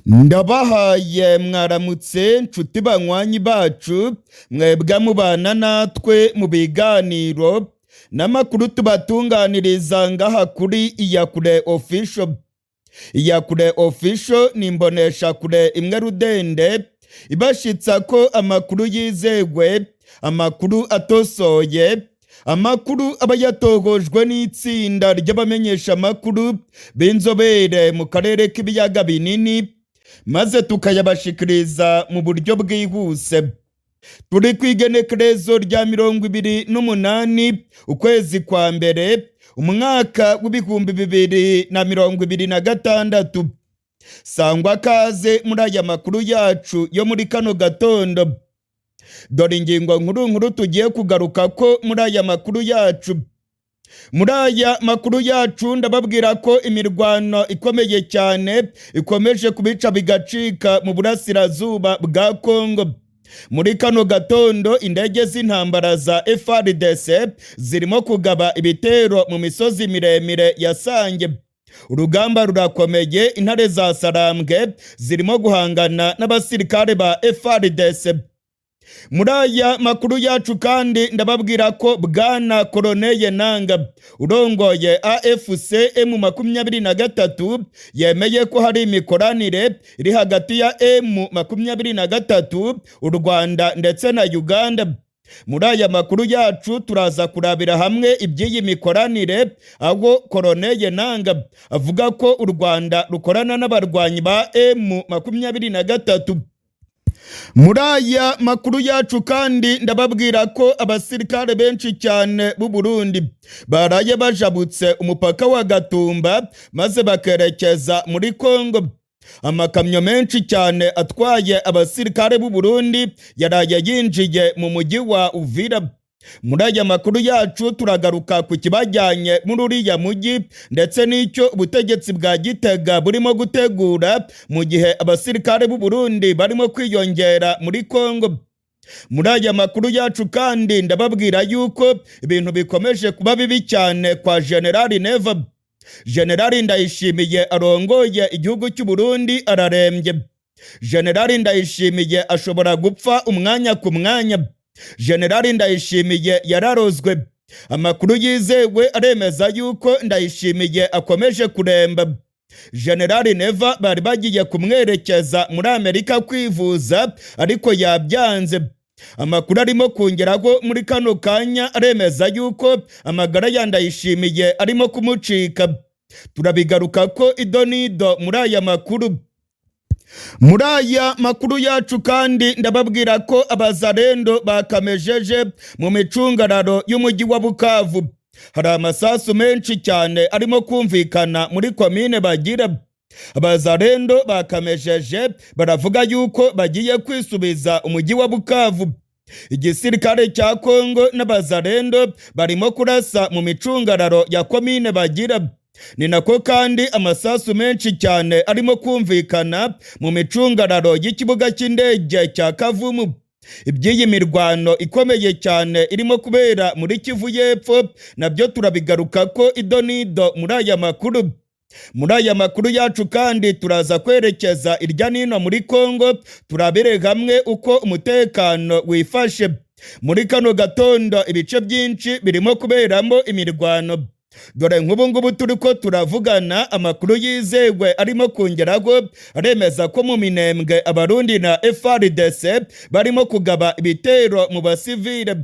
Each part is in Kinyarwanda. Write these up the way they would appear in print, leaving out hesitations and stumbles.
Ndabahaye mwaramutse nshuti banywanyi bacu mwebwe mubana natwe mu biganiro n'amakuru tubatunganiriza ngaha kuri Iyakure Official. Iyakure Official ni imboneshakure imwe rudende ibashitsa ko amakuru yizegwe, amakuru atosoye, amakuru aba yatogojwe n'itsinda ry'abamenyesha amakuru b'inzobere mu karere k'ibiyaga binini, maze tukayabashikiriza mu buryo bwihuse. Turi kw'igenekerezo rya 28 ukwezi kwa mbere umwaka w'ibihumbi 2026. Sangwa kaze muri aya makuru yacu yo muri kano gatondo. Dore ingingo nkuru tugiye kugaruka ko muri aya makuru yacu. Muri aya makuru yacu ndababwira ko imirwano ikomeye cyane ikomeje kubica bigacika mu burasirazuba bwa Kongo. Muri kano gatondo indege z'intambara za FARDC zirimo kugaba ibitero mu misozi miremire ya Sange. Urugamba rurakomeye, intare za Sarambwe zirimo guhangana n'abasirikare ba FARDC. Muri aya makuru yacu kandi ndababwira ko Bwana Koloneye Nanga urongoye AFC M23 yemeye ko hari imikoranire iri hagati ya M23, u Rwanda ndetse na Uganda. Muri aya makuru yacu turaza kurabira hamwe iby'iyi mikoranire, aho Koloneye Nanga avuga ko u Rwanda rukorana n'abarwanyi ba M23. Muri aya makuru yacu kandi ndababwira ko abasirikare benshi cyane b'u Burundi baraye bajabutse umupaka wa Gatumba maze bakerekeza muri Kongo. Amakamyo menshi cyane atwaye abasirikare b'u Burundi yaraye yinjiye mu mujyi wa Uvira. Muri aya makuru yacu turagaruka ku kibajyanye muri uriya mujyi ndetse n'icyo ubutegetsi bwa Gitega burimo gutegura mu gihe abasirikare b'u Burundi barimo kwiyongera muri Kongo. Muri aya makuru yacu kandi ndababwira yuko ibintu bikomeje kuba bibi cyane kwa General Neva. General Ndayishimiye arongoye igihugu cy'u Burundi ararembye. General Ndayishimiye ashobora gupfa umwanya ku mwanya. General Ndayishimiye yararozwe. Amakuru yizewe aremeza yuko Ndayishimiye akomeje kuremba. General Neva bari bagiye kumwerekeza muri Amerika kwivuza ariko yabyanze. Amakuru arimo kongeraho muri kano kanya aremeza yuko amagara ya Ndayishimiye arimo kumucika. Turabigaruka ko idonido muri aya makuru. Muri aya makuru yacu kandi ndababwira ko abazarendo bakamejeje mu micungararo y'umujyi wa Bukavu. Hari amasasu menshi cyane arimo kumvikana muri komine Bagira. Abazarendo bakamejeje baravuga yuko bagiye kwisubiza umujyi wa Bukavu. Igisirikare cya Kongo n'abazarendo barimo kurasa mu micungararo ya komine Bagira. Ni nako kandi amasasu menshi cyane arimo kumvikana mu micungararo y'ikibuga cy'indege cya Kavumu. Iby'iyi mirwano ikomeye cyane irimo kubera muri Kivu y'Epfo nabyo turabigaruka ko idonido muri aya makuru. Muri aya makuru yacu kandi turaza kwerekeza irya nino muri Kongo, turabire hamwe uko umutekano wifashe. Muri kano gatondo ibice byinshi birimo kuberamo imirwano. Dore nk'ubu ngubu turiko turavugana amakuru yizewe arimo kongeraho aremeza ko mu Minembwe Abarundi na FARDC barimo kugaba ibitero mu basivile.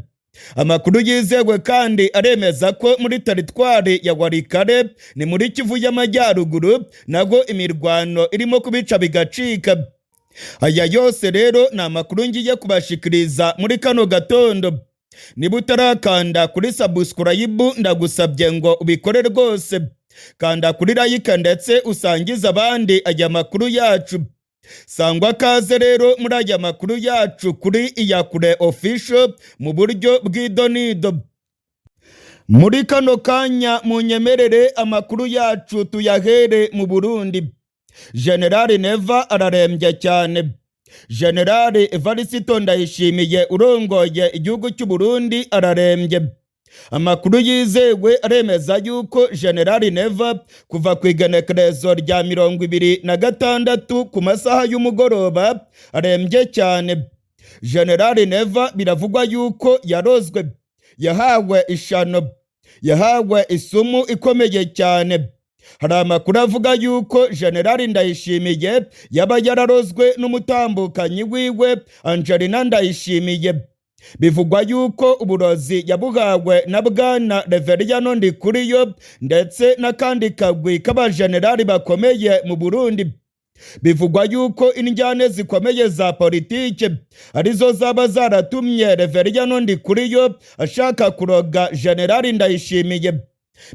Amakuru yizewe kandi aremeza ko muri teritwari ya Warikare ni muri Kivu y'Amajyaruguru nago imirwano irimo kubica bigacika. Aya yose rero ni amakuru ngiye kubashikiriza muri kano gatondo. Niba utarakanda kuri subscribe ndagusabye ngo ubikore rwose. Kanda kuri like ndetse usangiza abandi aya makuru yacu. Sangwa kaze rero muri aya makuru yacu kuri Iyakure Official mu buryo bw'idonido. Muri kano kanya munyemerere amakuru yacu tuyahere mu Burundi. General Neva ararembye cyane. General Evariste Ndayishimiye urongoye igihugu cy'u Burundi ararembye. Amakuru yizewe aremeza yuko General Neva kuva ku igenekerezo rya 26 ku masaha y'umugoroba arembye cyane. General Neva biravugwa yuko yarozwe, yahawe ishano, yahawe isumu ikomeye cyane. Hari amakuru avuga yuko General Ndayishimiye yaba yararozwe n'umutambukanyi wiwe Angelina Ndayishimiye. Bivugwa yuko uburozi yabuhawe na Bwana Reveriyano Ndikuriyo ndetse n'akandi kagwi k'abajenerali bakomeye mu Burundi. Bivugwa yuko injyane zikomeye za politike arizo zaba zaratumye Reveriyano Ndikuriyo ashaka kuroga General Ndayishimiye.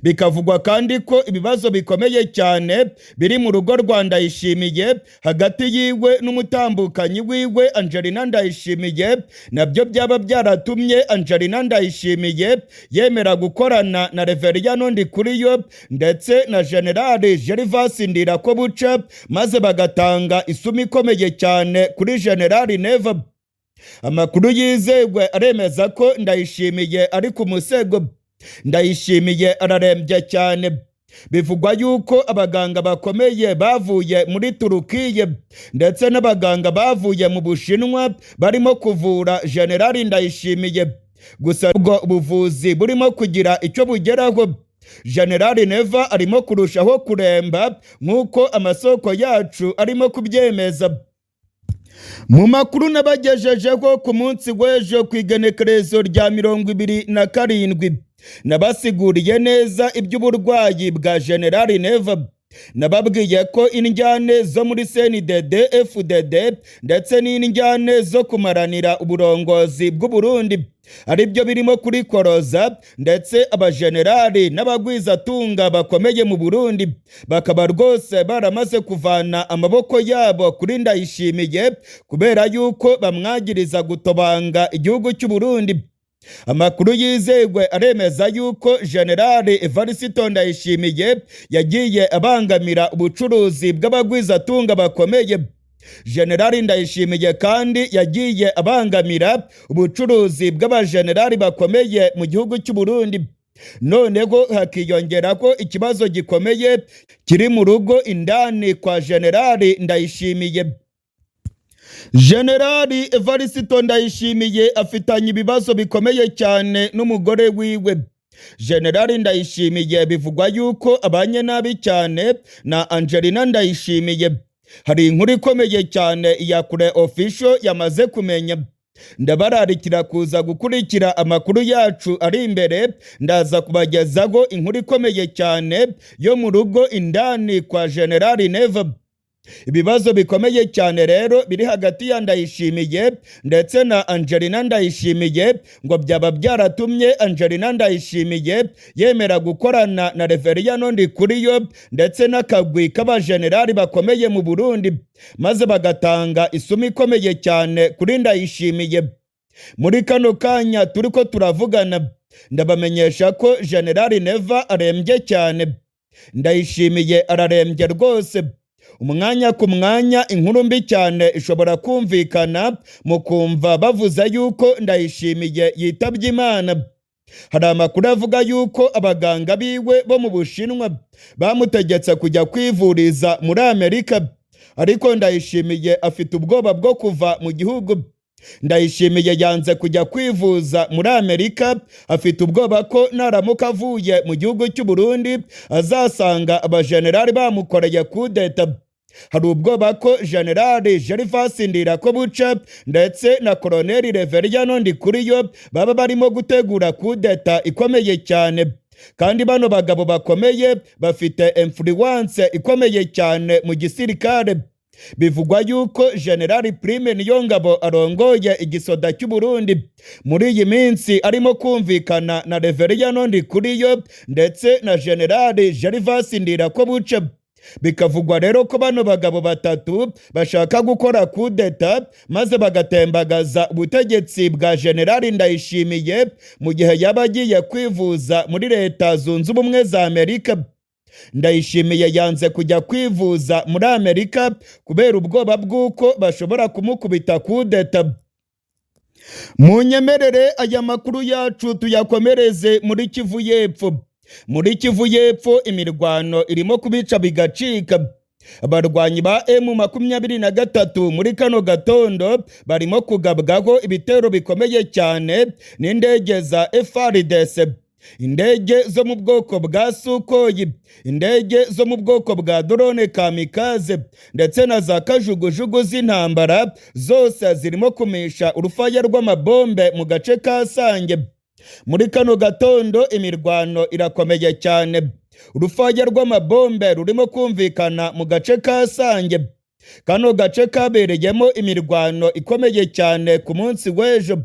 Bikavugwa kandi ko ibibazo bikomeye cyane biri mu rugo rwa Ndayishimiye hagati yiwe n'umutambukanyi wiwe Angelina Ndayishimiye, nabyo byaba byaratumye Angelina Ndayishimiye yemera gukorana na Reveriyano Ndikuriyo ndetse na General Gervas Ndirakobuca, maze bagatanga isumu ikomeye cyane kuri General Neva. Amakuru yizewe aremeza ko Ndayishimiye ari ku musego. Ndayishimiye ararembye cyane. Bivugwa yuko abaganga bakomeye bavuye muri Turukiye ndetse n'abaganga bavuye mu Bushinwa barimo kuvura General Ndayishimiye. Gusa ubwo ubuvuzi burimo kugira icyo bugeraho, General Neva arimo kurushaho kuremba nk'uko amasoko yacu arimo kubyemeza. Mu makuru nabagejejeho ku munsi w'ejo ku igenekerezo rya 27, nabasiguriye neza iby'uburwayi bwa General Neva. Nababwiye ko injyane zo muri CNDD FDD ndetse n'injyane zo kumaranira uburongozi bw'u Burundi ari byo birimo kurikoroza, ndetse abajenerali n'abagwizatunga bakomeye mu Burundi bakaba rwose baramaze kuvana amaboko yabo kuri Ndayishimiye kubera yuko bamwagiriza gutobanga igihugu cy'u Burundi. Amakuru yizewe aremeza yuko General Evariste Ndayishimiye yagiye abangamira ubucuruzi bw'abagwizatunga bakomeye. General Ndayishimiye kandi yagiye abangamira ubucuruzi bw'abajenerali bakomeye mu gihugu cy'u Burundi. Noneho hakiyongera ko ikibazo gikomeye kiri mu rugo indani kwa General Ndayishimiye. General Evariste Ndayishimiye afitanye ibibazo bikomeye cyane n'umugore wiwe. General Ndayishimiye bivugwa yuko abanye nabi cyane na Angelina Ndayishimiye. Hari inkuru ikomeye cyane ya Kure Official yamaze kumenya. Ndabararikira kuza gukurikira amakuru yacu ari imbere, ndaza kubagezaho inkuru ikomeye cyane yo mu rugo indani kwa General Neva. Ibibazo bikomeye cyane rero biri hagati ya Ndayishimiye ndetse na Angelina Ndayishimiye ngo byaba byaratumye Angelina Ndayishimiye yemera gukorana na Reveriyano Ndikuriyo ndetse n'akagwi k'abajenerali bakomeye mu Burundi, maze bagatanga isumu ikomeye cyane kuri Ndayishimiye. Muri kano kanya turiko turavugana ndabamenyesha ko General Neva arembye cyane. Ndayishimiye ararembye rwose. Umwanya ku mwanya inkuru mbi cyane ishobora kumvikana mu kumva bavuza yuko Ndayishimiye yitabye Imana. Hari amakuru avuga yuko abaganga biwe bo mu Bushinwa bamutegetse kujya kwivuriza muri Amerika, ariko Ndayishimiye afite ubwoba bwo kuva mu gihugu. Ndayishimiye yanze kujya kwivuza muri Amerika, afite ubwoba ko naramuka avuye mu gihugu cy'u Burundi azasanga abajenerali bamukoreye kudeta. Hari ubwoba ko General Gervas Ndirakobuca ndetse na Colonel Reveriyano Ndikuriyo baba barimo gutegura kudeta ikomeye cyane, kandi bano bagabo bakomeye bafite influence ikomeye cyane mu gisirikare. Bivugwa yuko General Prime Niyongabo arongoye igisoda cy'u Burundi muri iyi minsi arimo kumvikana na Reveriyano Ndikuriyo ndetse na General Gervas Ndirakobuca. Bikavugwa rero ko bano bagabo batatu bashaka gukora kudeta maze bagatembagaza ubutegetsi bwa General Ndayishimiye mu gihe yaba agiye kwivuza muri Leta Zunze Ubumwe za Amerika. Ndayishimiye yanze kujya kwivuza muri Amerika kubera ubwoba bw'uko bashobora kumukubita kudeta. Munyemerere aya makuru yacu tuyakomereze muri Kivu y'Epfo. Muri Kivu y'Epfo imirwano irimo kubica bigacika. Abarwanyi ba M23 muri kano gatondo barimo kugabwaho ibitero bikomeye cyane n'indege za FARDC, indege zo mu bwoko bwa Sukhoi, indege zo mu bwoko bwa drone kamikaze ndetse na za kajugujugu z'intambara, zose zirimo kumisha urufaya rw'amabombe mu gace ka Sange. Muri kano gatondo imirwano irakomeye cyane. Urufaya rw'amabombe rurimo kumvikana mu gace ka Sange. Kano gace kabereyemo imirwano ikomeye cyane ku munsi w'ejo.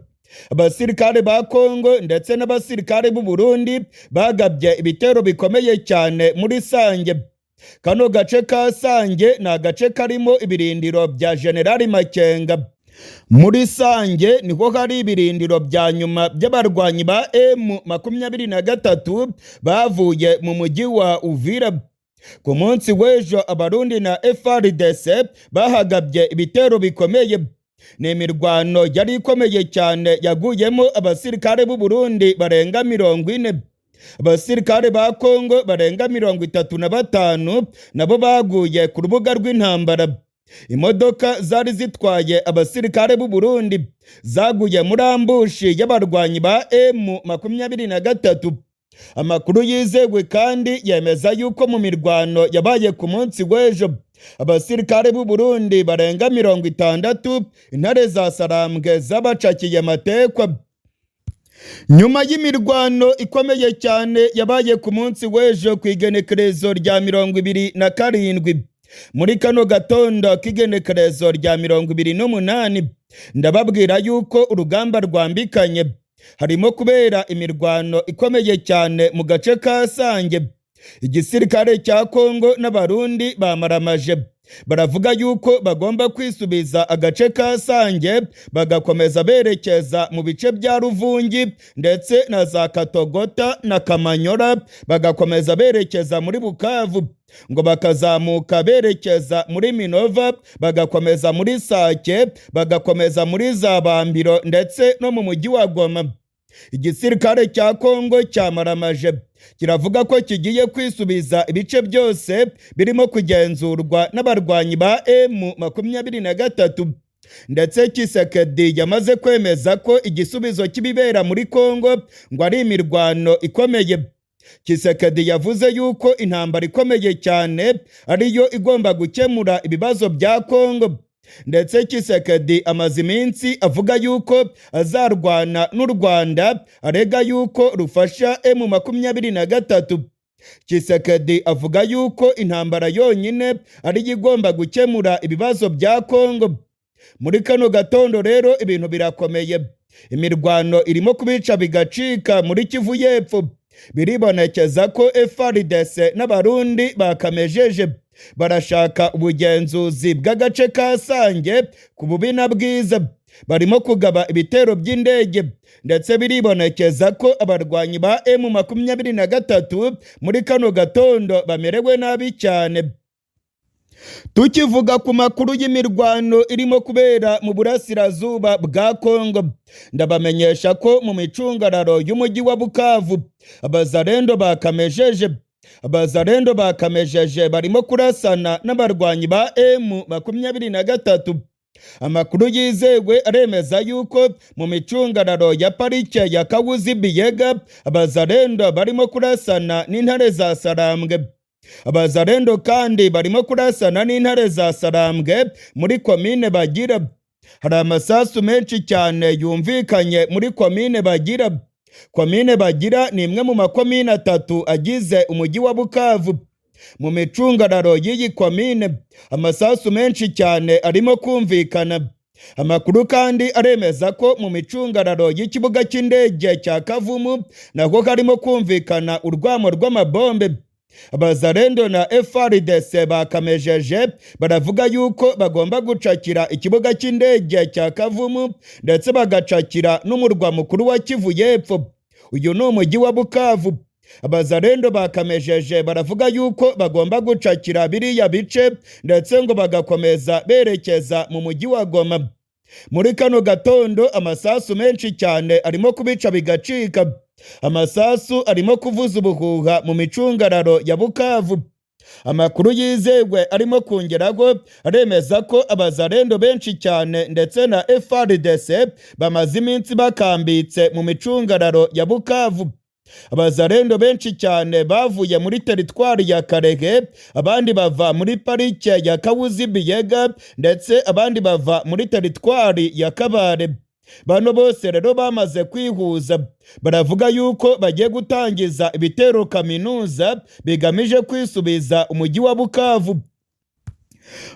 Abasirikare ba Kongo ndetse n'abasirikare b'u Burundi bagabye ibitero bikomeye cyane muri Sange. Kano gace ka Sange ni agace karimo ibirindiro bya General Makenga. Muri Sange niho hari ibirindiro bya nyuma by'abarwanyi ba M23 bavuye mu mujyi wa Uvira. Ku munsi w'ejo Abarundi na FARDC bahagabye ibitero bikomeye. Ni imirwano yari ikomeye cyane yaguyemo abasirikare b'u Burundi barenga 40. Abasirikare ba Kongo barenga 35 nabo baguye ku rubuga rw'intambara. Imodoka zari zitwaye abasirikare b'u Burundi zaguye muri ambushi y'abarwanyi ba M23. Amakuru yizewe kandi yemeza yuko mu mirwano yabaye ku munsi w'ejo abasirikare b'u Burundi barenga 60 intare za Sarambwe zabacakiye amatekwa. Nyuma y'imirwano ikomeye cyane yabaye ku munsi w'ejo ku igenekerezo rya 27 muri kano gatondo k'igenekerezo rya 28 ndababwira yuko urugamba rwambikanye. Harimo kubera imirwano ikomeye cyane mu gace ka Sange. Igisirikare cya Kongo n'Abarundi bamaramaje. Baravuga yuko bagomba kwisubiza agace ka Sange bagakomeza berekeza mu bice bya Ruvungi ndetse na za Katogota na Kamanyora, bagakomeza berekeza muri Bukavu, ngo bakazamuka berekeza muri Minova, bagakomeza muri Sake, bagakomeza muri za Bambiro ndetse no mu mujyi wa Goma. Igisirikare cya Kongo cyamaramaje kiravuga ko kigiye kwisubiza ibice byose birimo kugenzurwa n'abarwanyi ba M23, ndetse Tshisekedi yamaze kwemeza ko igisubizo kibibera muri Kongo ngo ari imirwano ikomeye. Tshisekedi yavuze yuko intambara ikomeye cyane ariyo igomba gukemura ibibazo bya Kongo, ndetse Tshisekedi amaze iminsi avuga yuko azarwana n'u Rwanda arega yuko rufasha M23. Tshisekedi avuga yuko intambara yonyine ariyo igomba gukemura ibibazo bya Kongo. Muri kano gatondo rero ibintu birakomeye. Imirwano irimo kubica bigacika muri Kivu y'Epfo. Biribonekeza ko FARDC n'Abarundi bakamejeje. Barashaka ubugenzuzi bw'agace ka Sange ku bubi na bwiza. Barimo kugaba ibitero by'indege, ndetse biribonekeza ko abarwanyi ba M23 muri kano gatondo bamerewe nabi cyane. Tukivuga ku makuru y'imirwano irimo kubera mu burasirazuba bwa Kongo, ndabamenyesha ko mu micungararo y'umujyi wa Bukavu abazarendo bakamejeje. Abazarendo bakamejeje barimo kurasana n'abarwanyi ba M23. Amakuru yizewe aremeza yuko mu micungararo ya parike ya Kawuzi Biega abazarendo barimo kurasana n'intare za Sarambwe. Abazarendo kandi barimo kurasana n'intare za Sarambwe muri komine Bagira. Hari amasasu menshi cyane yumvikanye muri komine Bagira. Komine Bagira ni imwe mu makomine 3 agize umujyi wa Bukavu. Mu micungararo y'iyi komine amasasu menshi cyane arimo kumvikana. Amakuru kandi aremeza ko mu micungararo y'ikibuga cy'indege cya Kavumu naho harimo kumvikana urwamo rw'amabombe. Abazarendo na FARDC bakamejeje baravuga yuko bagomba gucakira ikibuga cy'indege cya Kavumu ndetse bagacakira n'umurwa mukuru wa Kivu y'Epfo. Uyu ni umujyi wa Bukavu. Abazarendo bakamejeje baravuga yuko bagomba gucakira biriya bice ndetse ngo bagakomeza berekeza mu mujyi wa Goma. muri kano gatondo amasasu menshi cyane arimo kubica bigacika, amasasu arimo kuvuza ubuhuha mu micungararo ya Bukavu. Amakuru yizewe arimo kongeraho aremeza ko abazarendo benshi cyane ndetse na FARDC bamaze iminsi bakambitse mu micungararo ya Bukavu. Abazarendo benshi cyane bavuye muri teritwari ya Karehe, abandi bava muri parike ya Kahuzi-Biega ndetse abandi bava muri teritwari ya Kabare. Bano bose rero bamaze kwihuza, baravuga yuko bagiye gutangiza ibitero kaminuza bigamije kwisubiza umujyi wa Bukavu.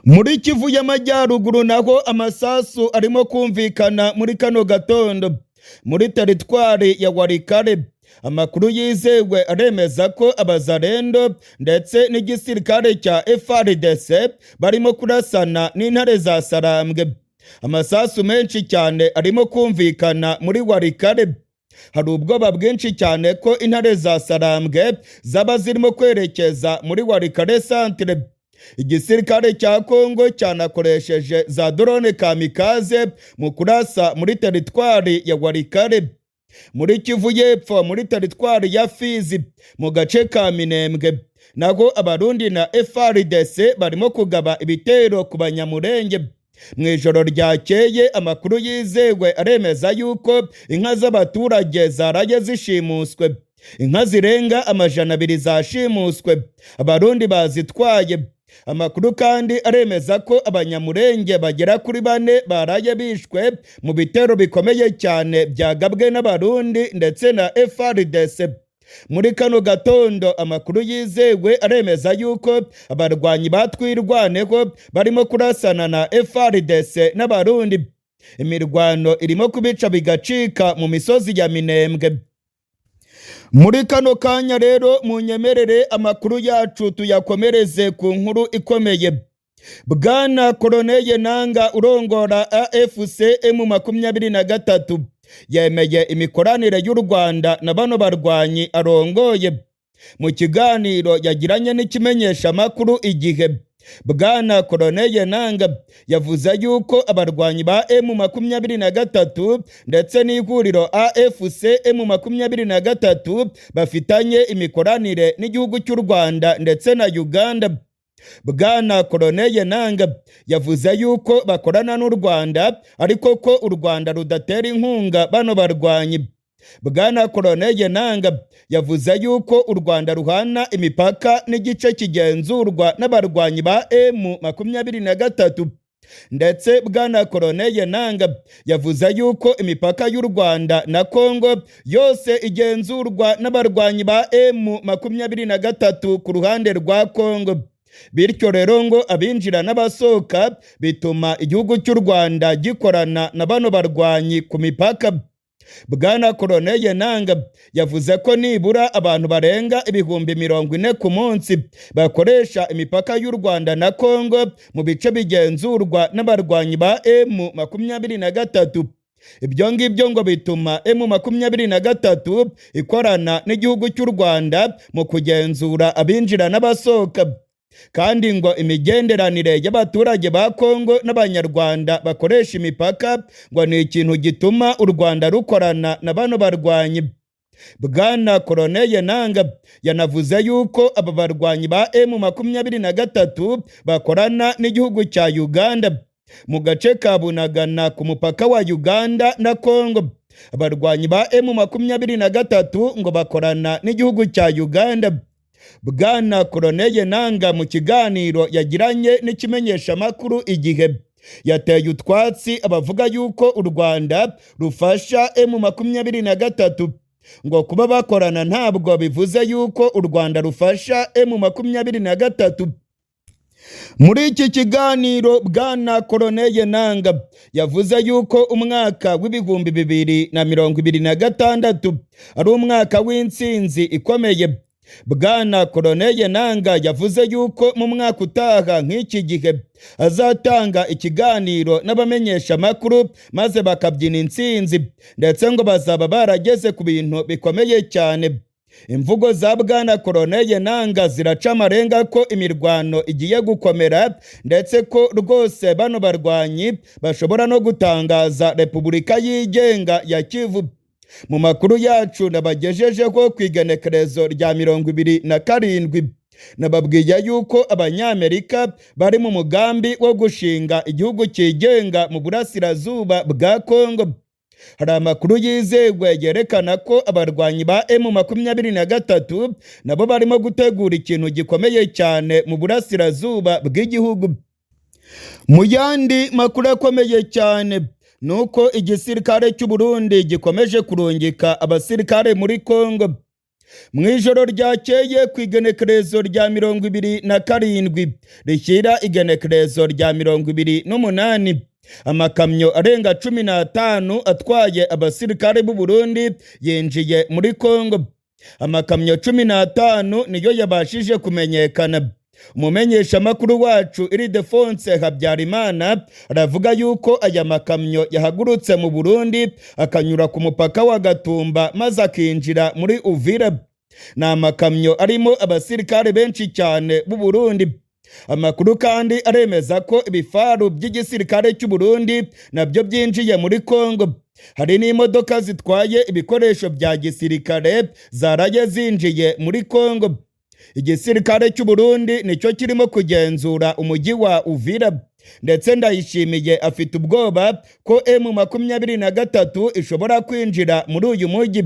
Muri Kivu y'Amajyaruguru naho amasasu arimo kumvikana muri kano gatondo muri teritwari ya Walikale. Amakuru yizewe aremeza ko abazarendo ndetse n'igisirikare cya FARDC barimo kurasana n'intare za Sarambwe. Amasasu menshi cyane arimo kumvikana muri Walikale. Hari ubwoba bwinshi cyane ko intare za Sarambwe zaba zirimo kwerekeza muri Walikale centre. Igisirikare cya Kongo cyanakoresheje za drone kamikaze mu kurasa muri teritwari ya Walikale. Muri Kivu y'Epfo muri teritwari ya Fizi mu gace ka Minembwe naho abarundi na FARDC barimo kugaba ibitero ku Banyamurenge. Mu ijoro ryakeye amakuru yizewe aremeza yuko inka z'abaturage zaraye zishimuswe. Inka zirenga 200 zashimuswe, abarundi bazitwaye. Amakuru kandi aremeza ko Abanyamurenge bagera kuri 4 baraye bishwe mu bitero bikomeye cyane byagabwe n'abarundi ndetse na FARDC. Muri kano gatondo amakuru yizewe aremeza yuko abarwanyi batwirwaneho barimo kurasana na FARDC n'abarundi. Imirwano irimo kubica bigacika mu misozi ya Minembwe. Muri kano kanya rero munyemerere amakuru yacu tuyakomereze ku nkuru ikomeye. Bwana Koloneli Nanga urongora AFC M23 yemeye imikoranire y'u Rwanda na bano barwanyi arongoye. Mu kiganiro yagiranye n'ikimenyesha amakuru Igihe, Bwana Koloneli Nanga yavuze yuko abarwanyi ba M23 ndetse n'ihuriro AFC M23 bafitanye imikoranire n'igihugu cy'u Rwanda ndetse na Uganda. Bwana Koloneli Nanga yavuze yuko bakorana n'u Rwanda ariko ko u Rwanda rudatera inkunga bano barwanyi. Bwana Koloneli Nanga yavuze yuko u Rwanda ruhana imipaka n'igice kigenzurwa n'abarwanyi ba M23 ndetse Bwana Koloneli Nanga yavuze yuko imipaka y'u Rwanda na Kongo yose igenzurwa n'abarwanyi ba M23 ku ruhande rwa Kongo. Bityo rero ngo abinjira n'abasohoka bituma igihugu cy'u Rwanda gikorana na bano barwanyi ku mipaka. Bwana Koloneli Nanga yavuze ko nibura abantu barenga 40,000 ku munsi bakoresha imipaka y'u Rwanda na Kongo mu bice bigenzurwa n'abarwanyi ba M23. Ibyo ngibyo ngo bituma M23 ikorana n'igihugu cy'u Rwanda mu kugenzura abinjira n'abasohoka. Kandi ngo imigenderanire y'abaturage ba Kongo n'Abanyarwanda bakoresha imipaka ngo ni ikintu gituma u Rwanda rukorana na bano barwanyi. Bwana Koloneli Nanga yanavuze yuko aba barwanyi ba M23 bakorana n'igihugu cya Uganda mu gace ka Bunagana ku mupaka wa Uganda na Kongo. Abarwanyi ba M23 ngo bakorana n'igihugu cya Uganda. Bwana Koloneli Nanga mu kiganiro yagiranye n'ikimenyesha amakuru Igihe yateye utwatsi abavuga yuko u Rwanda rufasha M23 ngo kuba bakorana ntabwo bivuze yuko u Rwanda rufasha M23. Muri iki kiganiro Bwana Koloneli Nanga yavuze yuko umwaka w'2026 ari umwaka w'intsinzi ikomeye. Bwana Koloneli Nanga yavuze yuko mu mwaka utaha nk'iki gihe azatanga ikiganiro n'abamenyesha amakuru maze bakabyina intsinzi ndetse ngo bazaba barageze ku bintu bikomeye cyane. imvugo za bwana Koroneye Nanga ziraca amarenga ko imirwano igiye gukomera ndetse ko rwose bano barwanyi bashobora no gutangaza Repubulika yigenga ya Kivu. Mu makuru yacu nabagejejeho ku igenekerezo rya 27 nababwiye yuko Abanyamerika bari mu mugambi wo gushinga igihugu cyigenga mu burasirazuba bwa Kongo. Hari amakuru yizewe yerekana ko abarwanyi ba M23 nabo barimo gutegura ikintu gikomeye cyane mu burasirazuba bw'igihugu. Mu yandi makuru akomeye cyane nuko igisirikare cy'u Burundi gikomeje kurungika abasirikare muri Kongo. Mu ijoro ryakeye ku igenekerezo rya 27 rishyira igenekerezo rya 28, amakamyo arenga 15 atwaye abasirikare b'u Burundi yinjiye muri Kongo. Amakamyo 15 niyo yabashije kumenyekana. Umumenyeshamakuru wacu Ildefonse Habyarimana aravuga yuko aya makamyo yahagurutse mu Burundi akanyura ku mupaka wa Gatumba maze akinjira muri Uvira. Ni amakamyo arimo abasirikare benshi cyane b'u Burundi. Amakuru kandi aremeza ko ibifaru by'igisirikare cy'u Burundi nabyo byinjiye muri Kongo. Hari n'imodoka zitwaye ibikoresho bya gisirikare zaraye zinjiye muri Kongo. Igisirikare cy'u Burundi nicyo kirimo kugenzura umujyi wa Uvira, ndetse Ndayishimiye afite ubwoba ko M23 ishobora kwinjira muri uyu mujyi.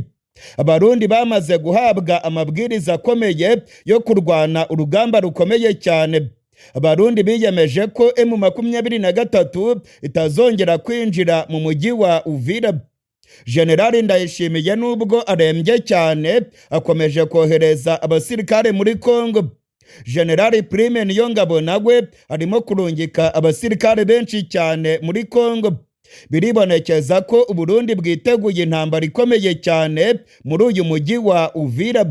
Abarundi bamaze guhabwa amabwiriza akomeye yo kurwana urugamba rukomeye cyane. Abarundi biyemeje ko M23 itazongera kwinjira mu mujyi wa Uvira. Generali Ndayishimiye nubwo arembye cyane akomeje kohereza abasirikare muri Kongo. Generali Prime Niyongabo nawe arimo kurungika abasirikare benshi cyane muri Kongo. Biribonekeza ko Uburundi bwiteguye intambara ikomeye cyane muri uyu mujyi wa Uvira.